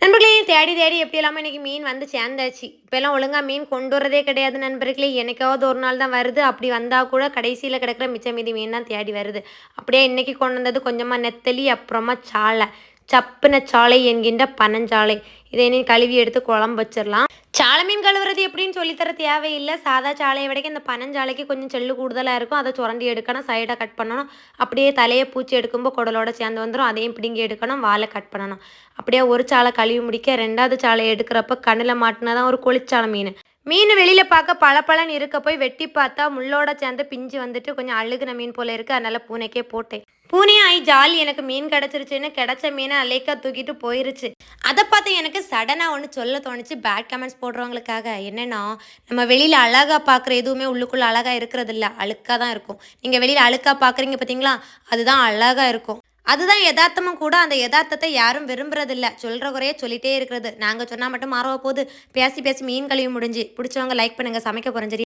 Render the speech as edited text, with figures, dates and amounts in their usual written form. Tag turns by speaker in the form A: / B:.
A: நண்பர்களே தேடி தேடி எப்படி இல்லாமல் இன்னைக்கு மீன் வந்து சேர்ந்தாச்சு. இப்போல்லாம் ஒழுங்கா மீன் கொண்டு வரதே கிடையாது நண்பர்களே. என்னைக்காவது ஒரு நாள் தான் வருது. அப்படி வந்தால் கூட கடைசியில் கிடக்கிற மிச்ச மீதி மீன் தான் தேடி வருது. அப்படியே இன்னைக்கு கொண்டு வந்தது கொஞ்சமாக நெத்தலி, அப்புறமா சாலை, சப்புன சாலை என்கின்ற பனஞ்சாலை. இதை இனி கழுவி எடுத்து குழம்பு வச்சிடலாம். சாலை மீன் கழுவுறது எப்படின்னு சொல்லித்தர தேவையில்லை. சாதா சாலையை விட இந்த பனஞ்சாலைக்கு கொஞ்சம் செல்லு கூடுதலாக இருக்கும். அதை சுரண்டி எடுக்கணும், சைடாக கட் பண்ணணும். அப்படியே தலையை பூச்சி எடுக்கும்போது குடலோட சேர்ந்து வந்துடும். அதையும் பிடுங்கி எடுக்கணும், வாழை கட் பண்ணணும். அப்படியே ஒரு சாலை கழுவி முடிக்க 2வது சாலையை எடுக்கிறப்ப கண்ணில் மாட்டினா தான் ஒரு கொளிச்சாலை மீன். மீன் வெளியில் பார்க்க பளபளன்னு இருக்க போய் வெட்டி பார்த்தா முள்ளோட சேர்ந்து பிஞ்சு வந்துட்டு கொஞ்சம் அழுகுன மீன் போல இருக்குது. அதனால் பூனைக்கே போட்டேன். பூனையும் ஆகி ஜாலி, எனக்கு மீன் கிடச்சிருச்சுன்னு கிடைச்ச மீனை அலேக்கா தூக்கிட்டு போயிருச்சு. அதை பார்த்து எனக்கு சடனாக ஒன்று சொல்ல தோணுச்சு பேட் கமெண்ட்ஸ் போடுறவங்களுக்காக. என்னென்னா, நம்ம வெளியில் அழகாக பார்க்குற எதுவுமே உள்ளுக்குள்ளே அழகாக இருக்கிறது இல்லை, அழுக்காக தான் இருக்கும். நீங்கள் வெளியில் அழுக்காக பார்க்குறீங்க பார்த்தீங்களா, அதுதான் அழகாக இருக்கும். அதுதான் யதார்த்தமும் கூட. அந்த யதார்த்தத்தை யாரும் விரும்புறதில்ல. சொல்கிற குறையே சொல்லிகிட்டே இருக்கிறது. நாங்கள் சொன்னால் மட்டும் மாறவ போது. பேசி பேசி மீன் கழுவி முடிஞ்சு. பிடிச்சவங்க லைக் பண்ணுங்கள். சமைக்க போகிறேன். சரி.